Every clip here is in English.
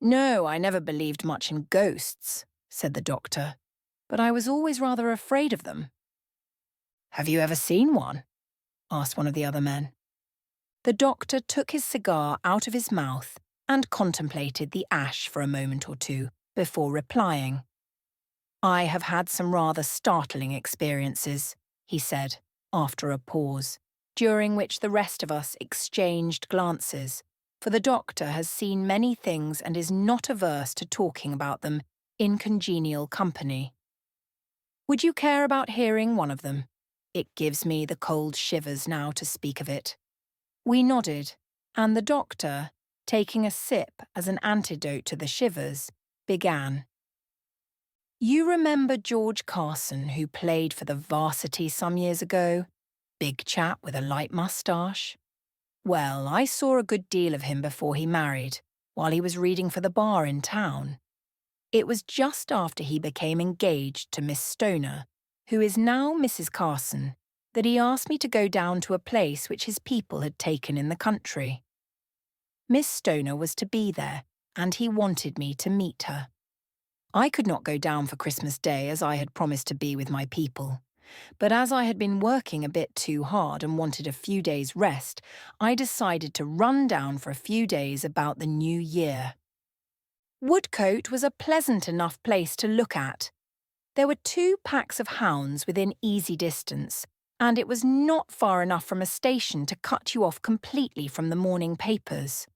No, I never believed much in ghosts, said the doctor, but I was always rather afraid of them. Have you ever seen one? Asked one of the other men. The doctor took his cigar out of his mouth and contemplated the ash for a moment or two before replying. I have had some rather startling experiences, he said, after a pause, during which the rest of us exchanged glances, for the doctor has seen many things and is not averse to talking about them in congenial company. Would you care about hearing one of them? It gives me the cold shivers now to speak of it. We nodded, and the doctor, taking a sip as an antidote to the shivers, began. You remember George Carson, who played for the varsity some years ago? Big chap with a light moustache? Well, I saw a good deal of him before he married, while he was reading for the bar in town. It was just after he became engaged to Miss Stoner, who is now Mrs. Carson, that he asked me to go down to a place which his people had taken in the country. Miss Stoner was to be there, and he wanted me to meet her. I could not go down for Christmas Day as I had promised to be with my people, but as I had been working a bit too hard and wanted a few days' rest, I decided to run down for a few days about the new year. Woodcote was a pleasant enough place to look at. There were 2 packs of hounds within easy distance, and it was not far enough from a station to cut you off completely from the morning papers.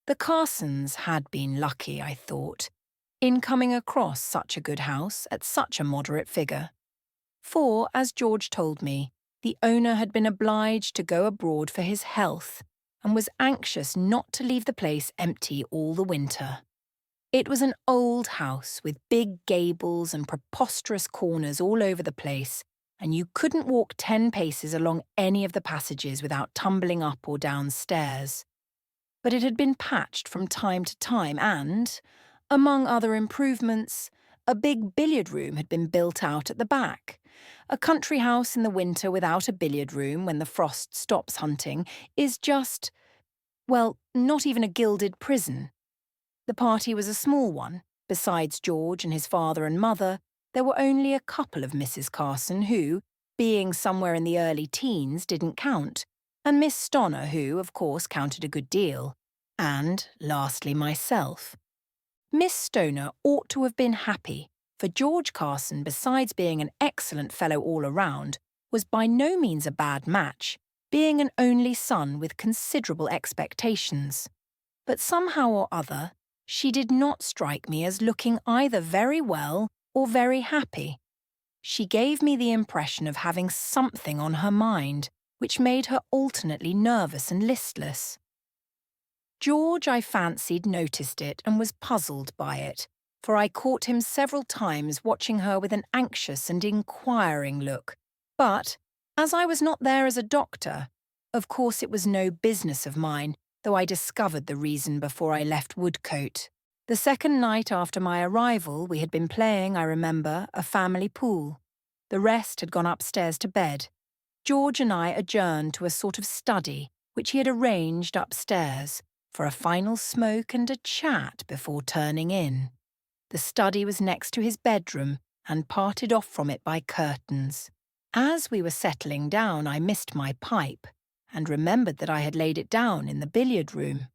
The Carsons had been lucky, I thought, in coming across such a good house at such a moderate figure. For, as George told me, the owner had been obliged to go abroad for his health and was anxious not to leave the place empty all the winter. It was an old house with big gables and preposterous corners all over the place, and you couldn't walk 10 paces along any of the passages without tumbling up or down stairs. But it had been patched from time to time and, among other improvements, a big billiard room had been built out at the back. A country house in the winter without a billiard room when the frost stops hunting is just, well, not even a gilded prison. The party was a small one. Besides George and his father and mother, there were only a couple of Mrs. Carson who, being somewhere in the early teens, didn't count, and Miss Stoner who, of course, counted a good deal, and, lastly, myself. Miss Stoner ought to have been happy, for George Carson, besides being an excellent fellow all around, was by no means a bad match, being an only son with considerable expectations. But somehow or other, she did not strike me as looking either very well or very happy. She gave me the impression of having something on her mind, which made her alternately nervous and listless. George, I fancied, noticed it and was puzzled by it, for I caught him several times watching her with an anxious and inquiring look. But, as I was not there as a doctor, of course it was no business of mine, though I discovered the reason before I left Woodcote. The second night after my arrival, we had been playing, I remember, a family pool. The rest had gone upstairs to bed. George and I adjourned to a sort of study, which he had arranged upstairs, for a final smoke and a chat before turning in. The study was next to his bedroom and parted off from it by curtains. As we were settling down, I missed my pipe and remembered that I had laid it down in the billiard room.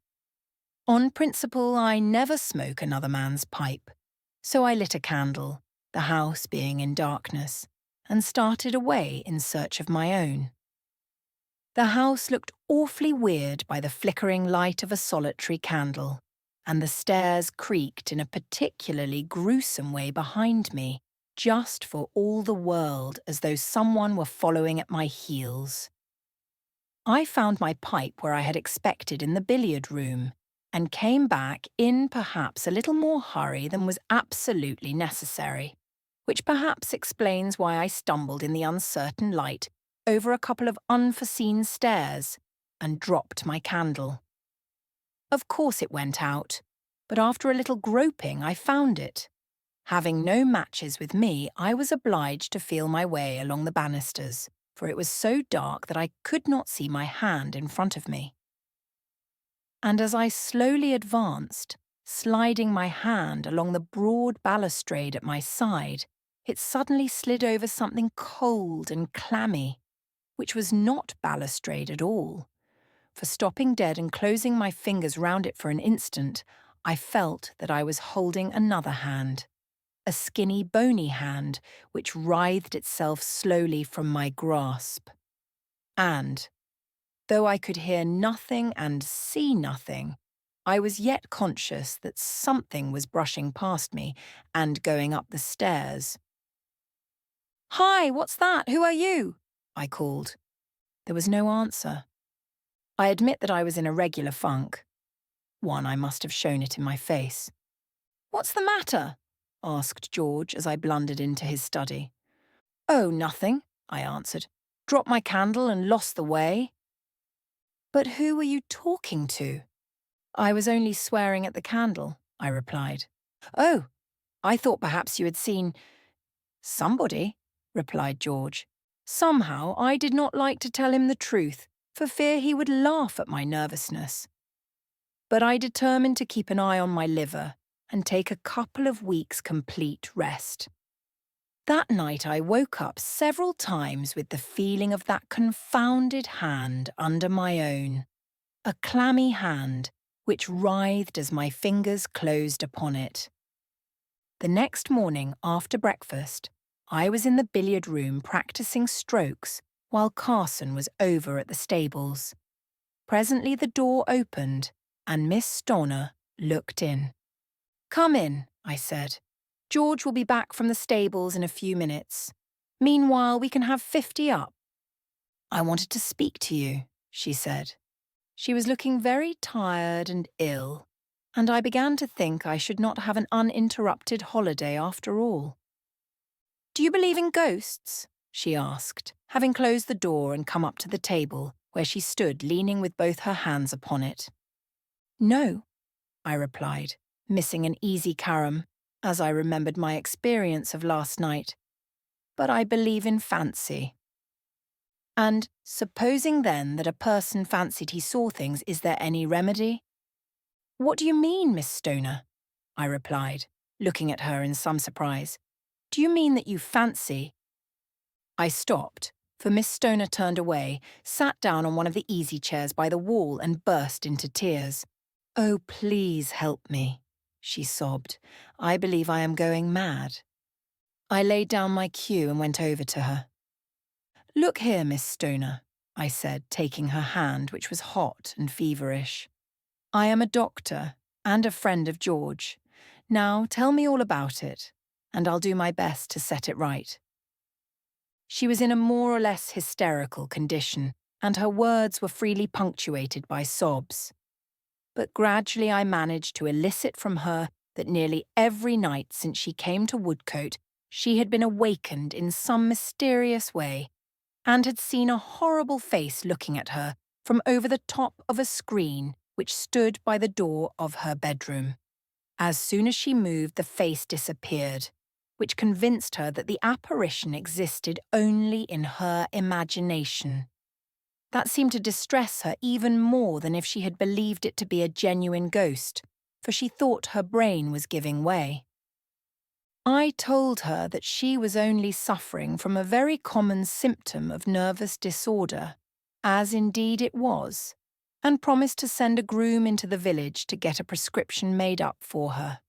On principle, I never smoke another man's pipe, so I lit a candle, the house being in darkness, and started away in search of my own. The house looked awfully weird by the flickering light of a solitary candle, and the stairs creaked in a particularly gruesome way behind me, just for all the world as though someone were following at my heels. I found my pipe where I had expected in the billiard room, and came back in perhaps a little more hurry than was absolutely necessary, which perhaps explains why I stumbled in the uncertain light over a couple of unforeseen stairs and dropped my candle. Of course it went out, but after a little groping I found it. Having no matches with me, I was obliged to feel my way along the banisters, for it was so dark that I could not see my hand in front of me. And as I slowly advanced, Sliding my hand along the broad balustrade at my side, it suddenly slid over something cold and clammy, which was not balustrade at all. For stopping dead and closing my fingers round it for an instant, I felt that I was holding another hand, a skinny, bony hand which writhed itself slowly from my grasp. And, though I could hear nothing and see nothing, I was yet conscious that something was brushing past me and going up the stairs. "Hi, what's that? Who are you?" I called. There was no answer. I admit that I was in a regular funk. One, I must have shown it in my face. "What's the matter?" asked George as I blundered into his study. "Oh, nothing," I answered. "Dropped my candle and lost the way." "But who were you talking to?" "I was only swearing at the candle," I replied. "Oh, I thought perhaps you had seen—" "Somebody," replied George. Somehow I did not like to tell him the truth, for fear he would laugh at my nervousness. But I determined to keep an eye on my liver and take a couple of weeks' complete rest. That night I woke up several times with the feeling of that confounded hand under my own, a clammy hand which writhed as my fingers closed upon it. The next morning after breakfast, I was in the billiard room practicing strokes while Carson was over at the stables. Presently the door opened and Miss Stoner looked in. "Come in," I said. "George will be back from the stables in a few minutes. Meanwhile, we can have 50 up." "I wanted to speak to you," she said. She was looking very tired and ill, and I began to think I should not have an uninterrupted holiday after all. "Do you believe in ghosts?" she asked, having closed the door and come up to the table, where she stood leaning with both her hands upon it. "No," I replied, missing an easy carom, as I remembered my experience of last night. "But I believe in fancy." "And supposing then that a person fancied he saw things, is there any remedy?" "What do you mean, Miss Stoner?" I replied, looking at her in some surprise. "Do you mean that you fancy—" I stopped, for Miss Stoner turned away, sat down on one of the easy chairs by the wall and burst into tears. "Oh, please help me," she sobbed. "I believe I am going mad." I laid down my cue and went over to her. "Look here, Miss Stoner," I said, taking her hand, which was hot and feverish. "I am a doctor and a friend of George. Now tell me all about it, and I'll do my best to set it right." She was in a more or less hysterical condition, and her words were freely punctuated by sobs. But gradually I managed to elicit from her that nearly every night since she came to Woodcote she had been awakened in some mysterious way, and had seen a horrible face looking at her from over the top of a screen which stood by the door of her bedroom. As soon as she moved, the face disappeared, which convinced her that the apparition existed only in her imagination. That seemed to distress her even more than if she had believed it to be a genuine ghost, for she thought her brain was giving way. I told her that she was only suffering from a very common symptom of nervous disorder, as indeed it was, and promised to send a groom into the village to get a prescription made up for her.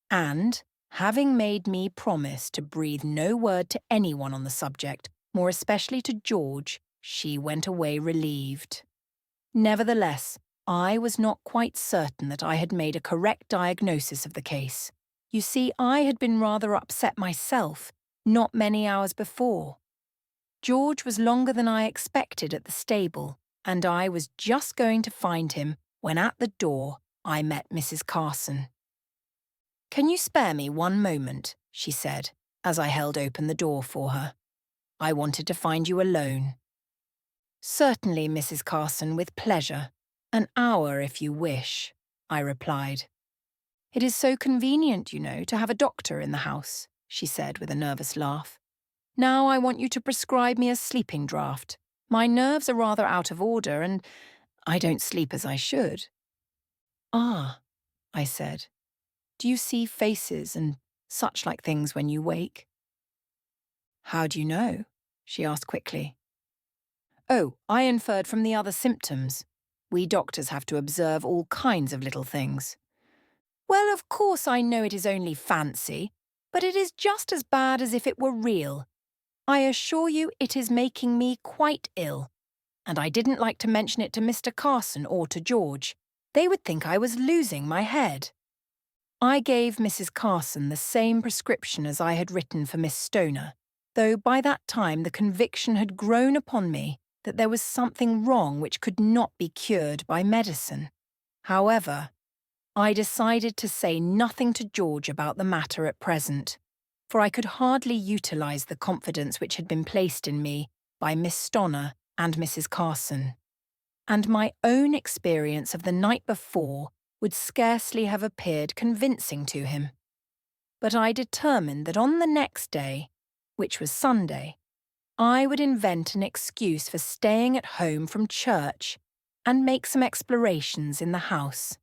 And, having made me promise to breathe no word to anyone on the subject, more especially to George, she went away relieved. Nevertheless, I was not quite certain that I had made a correct diagnosis of the case. You see, I had been rather upset myself, not many hours before. George was longer than I expected at the stable, and I was just going to find him when at the door I met Mrs. Carson. "Can you spare me one moment?" she said, as I held open the door for her. "I wanted to find you alone." "Certainly, Mrs. Carson, with pleasure. An hour if you wish," I replied. "It is so convenient, you know, to have a doctor in the house," she said with a nervous laugh. "Now I want you to prescribe me a sleeping draught. My nerves are rather out of order and I don't sleep as I should." "Ah," I said. Do you see faces and such like things when you wake? How do you know? She asked quickly. Oh, I inferred from the other symptoms. We doctors have to observe all kinds of little things. Well, of course I know it is only fancy, but it is just as bad as if it were real. I assure you it is making me quite ill. And I didn't like to mention it to Mr. Carson or to George. They would think I was losing my head. I gave Mrs. Carson the same prescription as I had written for Miss Stoner, though by that time the conviction had grown upon me that there was something wrong which could not be cured by medicine. However, I decided to say nothing to George about the matter at present, for I could hardly utilise the confidence which had been placed in me by Miss Stoner and Mrs. Carson. And my own experience of the night before would scarcely have appeared convincing to him. But I determined that on the next day, which was Sunday, I would invent an excuse for staying at home from church and make some explorations in the house.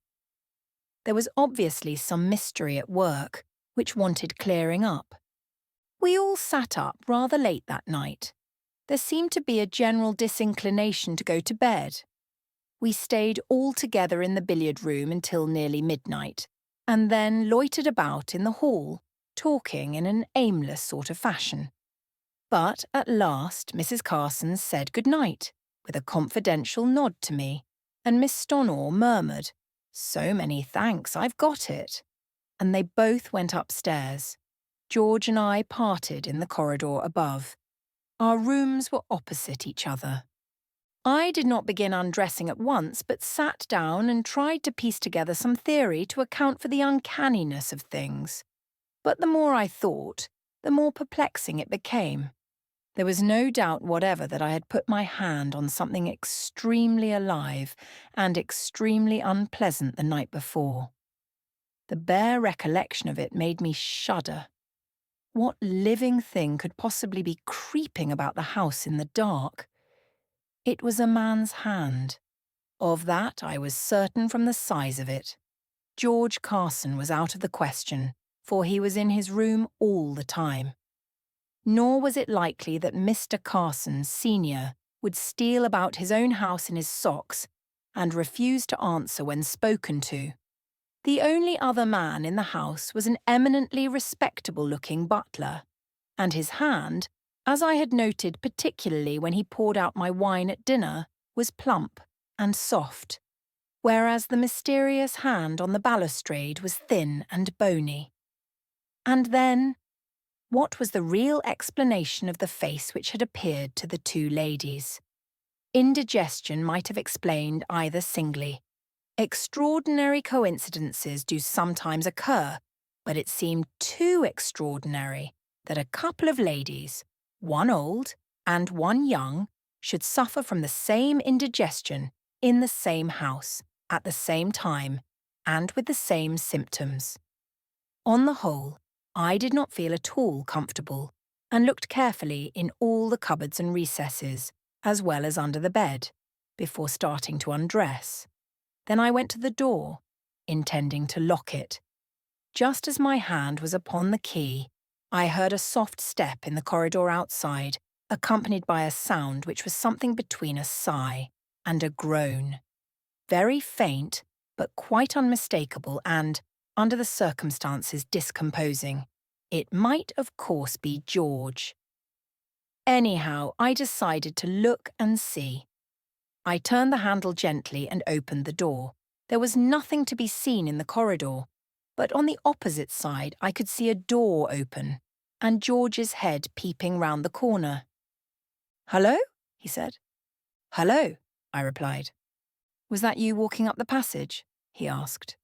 There was obviously some mystery at work, which wanted clearing up. We all sat up rather late that night. There seemed to be a general disinclination to go to bed. We stayed all together in the billiard room until nearly midnight, and then loitered about in the hall, talking in an aimless sort of fashion. But at last Mrs. Carson said good night, with a confidential nod to me, and Miss Stonor murmured, "So many thanks, I've got it." And they both went upstairs. George and I parted in the corridor above. Our rooms were opposite each other. I did not begin undressing at once, but sat down and tried to piece together some theory to account for the uncanniness of things. But the more I thought, the more perplexing it became. There was no doubt whatever that I had put my hand on something extremely alive and extremely unpleasant the night before. The bare recollection of it made me shudder. What living thing could possibly be creeping about the house in the dark? It was a man's hand. Of that I was certain from the size of it. George Carson was out of the question, for he was in his room all the time. Nor was it likely that Mr. Carson, Senior, would steal about his own house in his socks and refuse to answer when spoken to. The only other man in the house was an eminently respectable-looking butler, and his hand, as I had noted particularly when he poured out my wine at dinner, was plump and soft, whereas the mysterious hand on the balustrade was thin and bony. And then, what was the real explanation of the face which had appeared to the two ladies? Indigestion might have explained either singly. Extraordinary coincidences do sometimes occur, but it seemed too extraordinary that a couple of ladies, one old and one young, should suffer from the same indigestion in the same house, at the same time, and with the same symptoms. On the whole, I did not feel at all comfortable, and looked carefully in all the cupboards and recesses, as well as under the bed, before starting to undress. Then I went to the door, intending to lock it. Just as my hand was upon the key, I heard a soft step in the corridor outside, accompanied by a sound which was something between a sigh and a groan. Very faint, but quite unmistakable and, under the circumstances, discomposing. It might, of course, be George. Anyhow, I decided to look and see. I turned the handle gently and opened the door. There was nothing to be seen in the corridor, but on the opposite side I could see a door open, and George's head peeping round the corner. "Hello?" he said. "Hello," I replied. "Was that you walking up the passage?" he asked.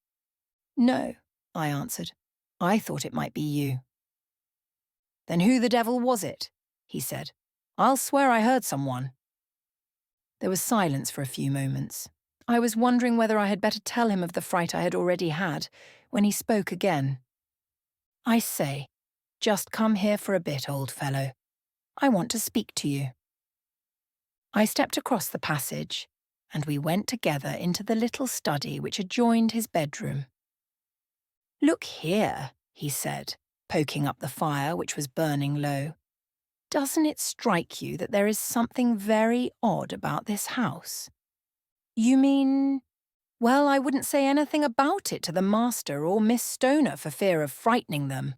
"No," I answered. "I thought it might be you." "Then who the devil was it?" he said. "I'll swear I heard someone." There was silence for a few moments. I was wondering whether I had better tell him of the fright I had already had, when he spoke again. "I say, just come here for a bit, old fellow. I want to speak to you." I stepped across the passage, and we went together into the little study which adjoined his bedroom. Look here, he said, poking up the fire which was burning low. Doesn't it strike you that there is something very odd about this house? You mean... Well, I wouldn't say anything about it to the master or Miss Stoner for fear of frightening them.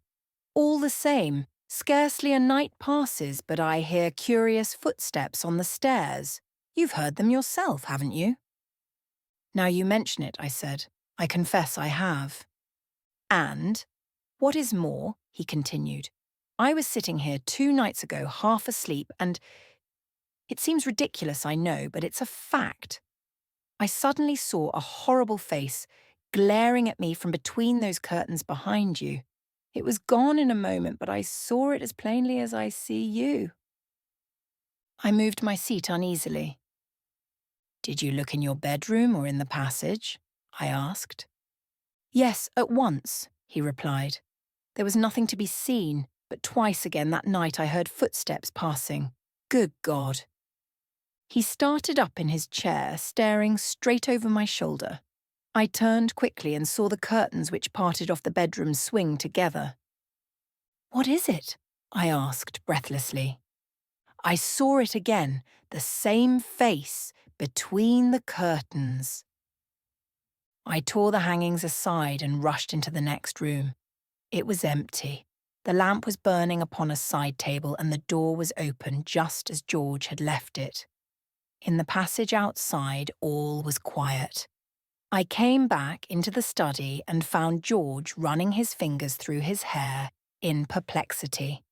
All the same, scarcely a night passes but I hear curious footsteps on the stairs. You've heard them yourself, haven't you? Now you mention it, I said. I confess I have. And, what is more, he continued, I was sitting here 2 nights ago half asleep and... It seems ridiculous, I know, but it's a fact. I suddenly saw a horrible face glaring at me from between those curtains behind you. It was gone in a moment, but I saw it as plainly as I see you. I moved my seat uneasily. Did you look in your bedroom or in the passage? I asked. Yes, at once, he replied. There was nothing to be seen, but twice again that night I heard footsteps passing. Good God! He started up in his chair, staring straight over my shoulder. I turned quickly and saw the curtains which parted off the bedroom swing together. What is it? I asked breathlessly. I saw it again, the same face, between the curtains. I tore the hangings aside and rushed into the next room. It was empty. The lamp was burning upon a side table and the door was open just as George had left it. In the passage outside, all was quiet. I came back into the study and found George running his fingers through his hair in perplexity.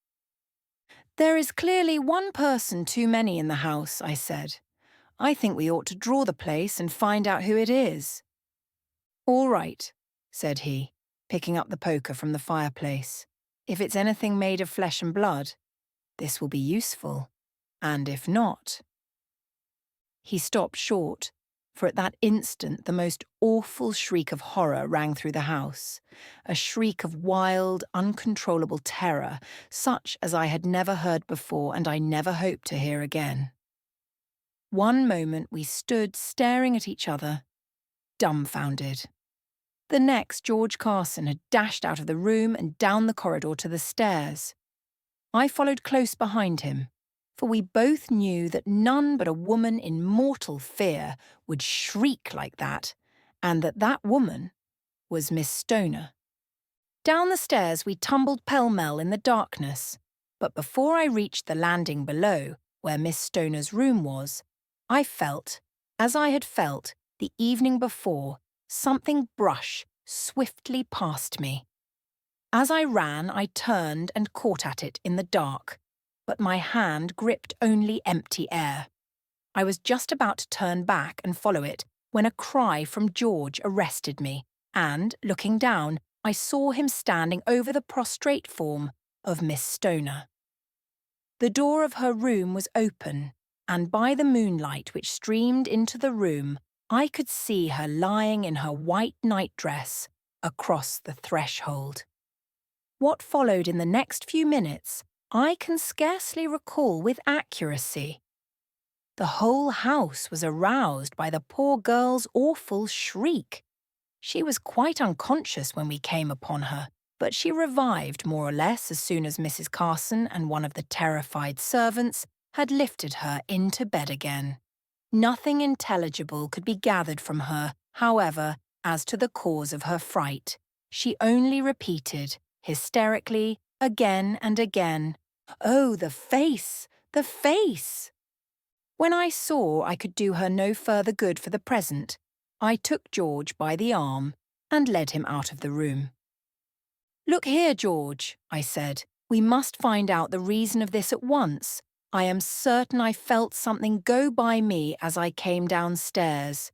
There is clearly one person too many in the house, I said. I think we ought to draw the place and find out who it is. All right, said he, picking up the poker from the fireplace. If it's anything made of flesh and blood, this will be useful. And if not... He stopped short, for at that instant the most awful shriek of horror rang through the house, a shriek of wild, uncontrollable terror, such as I had never heard before and I never hope to hear again. One moment we stood staring at each other, dumbfounded. The next, George Carson had dashed out of the room and down the corridor to the stairs. I followed close behind him, for we both knew that none but a woman in mortal fear would shriek like that, and that that woman was Miss Stoner. Down the stairs we tumbled pell-mell in the darkness, but before I reached the landing below, where Miss Stoner's room was, I felt, as I had felt the evening before, something brush swiftly past me. As I ran, I turned and caught at it in the dark, but my hand gripped only empty air. I was just about to turn back and follow it when a cry from George arrested me, and, looking down, I saw him standing over the prostrate form of Miss Stoner. The door of her room was open, and by the moonlight which streamed into the room, I could see her lying in her white nightdress across the threshold. What followed in the next few minutes I can scarcely recall with accuracy. The whole house was aroused by the poor girl's awful shriek. She was quite unconscious when we came upon her, but she revived more or less as soon as Mrs. Carson and one of the terrified servants had lifted her into bed again. Nothing intelligible could be gathered from her, however, as to the cause of her fright. She only repeated, hysterically, again and again, "Oh, the face! The face!" When I saw I could do her no further good for the present, I took George by the arm and led him out of the room. "Look here, George," I said, "we must find out the reason of this at once. I am certain I felt something go by me as I came downstairs.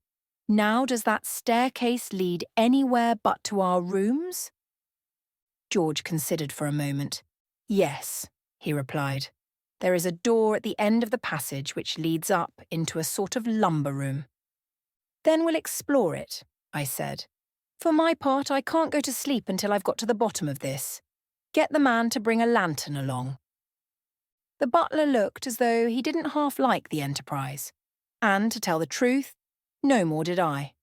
Now, does that staircase lead anywhere but to our rooms?" George considered for a moment. "Yes," he replied. "There is a door at the end of the passage which leads up into a sort of lumber room." "Then we'll explore it," I said. "For my part, I can't go to sleep until I've got to the bottom of this. Get the man to bring a lantern along." The butler looked as though he didn't half like the enterprise, and, to tell the truth, no more did I.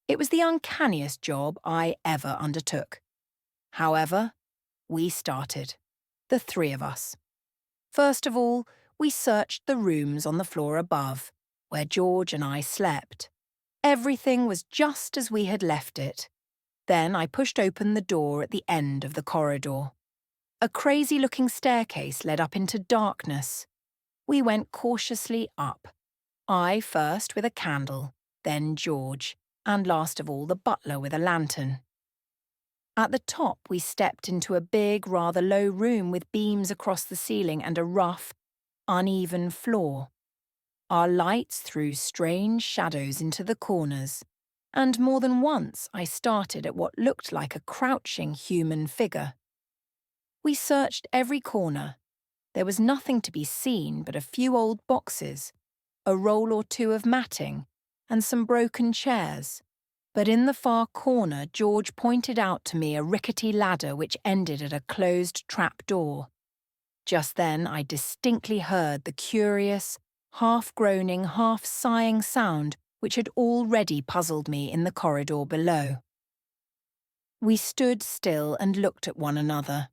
It was the uncanniest job I ever undertook. However, we started, the three of us. First of all, we searched the rooms on the floor above, where George and I slept. Everything was just as we had left it. Then I pushed open the door at the end of the corridor. A crazy-looking staircase led up into darkness. We went cautiously up. I first with a candle, then George, and last of all the butler with a lantern. At the top we stepped into a big, rather low room with beams across the ceiling and a rough, uneven floor. Our lights threw strange shadows into the corners, and more than once I started at what looked like a crouching human figure. We searched every corner. There was nothing to be seen but a few old boxes, a roll or two of matting, and some broken chairs. But in the far corner, George pointed out to me a rickety ladder which ended at a closed trap-door. Just then I distinctly heard the curious, half-groaning, half-sighing sound which had already puzzled me in the corridor below. We stood still and looked at one another.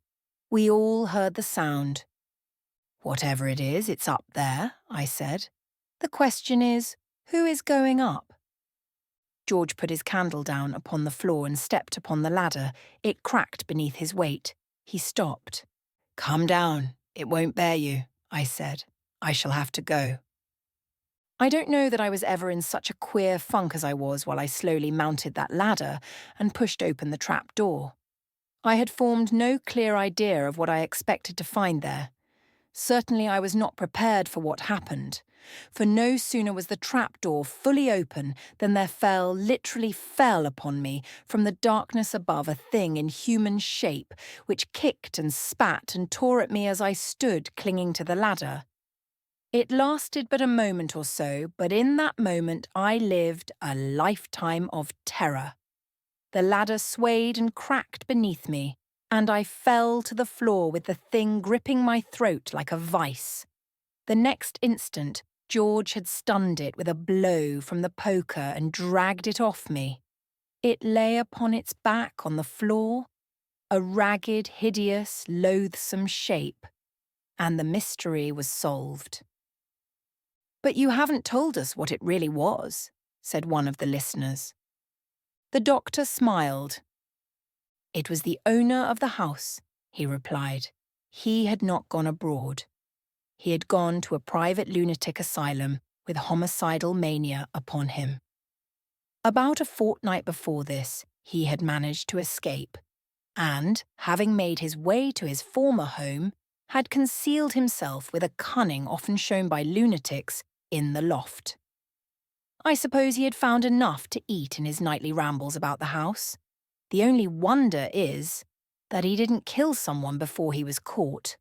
We all heard the sound. "Whatever it is, it's up there," I said. "The question is, who is going up?" George put his candle down upon the floor and stepped upon the ladder. It cracked beneath his weight. He stopped. "Come down. It won't bear you," I said. "I shall have to go." I don't know that I was ever in such a queer funk as I was while I slowly mounted that ladder and pushed open the trap door. I had formed no clear idea of what I expected to find there. Certainly I was not prepared for what happened, for no sooner was the trapdoor fully open than there literally fell upon me from the darkness above a thing in human shape which kicked and spat and tore at me as I stood clinging to the ladder. It lasted but a moment or so, but in that moment I lived a lifetime of terror. The ladder swayed and cracked beneath me, and I fell to the floor with the thing gripping my throat like a vice. The next instant, George had stunned it with a blow from the poker and dragged it off me. It lay upon its back on the floor, a ragged, hideous, loathsome shape, and the mystery was solved. "But you haven't told us what it really was," said one of the listeners. The doctor smiled. "It was the owner of the house," he replied. "He had not gone abroad. He had gone to a private lunatic asylum with homicidal mania upon him. About a fortnight before this, he had managed to escape, and, having made his way to his former home, had concealed himself with a cunning often shown by lunatics in the loft. I suppose he had found enough to eat in his nightly rambles about the house. The only wonder is that he didn't kill someone before he was caught.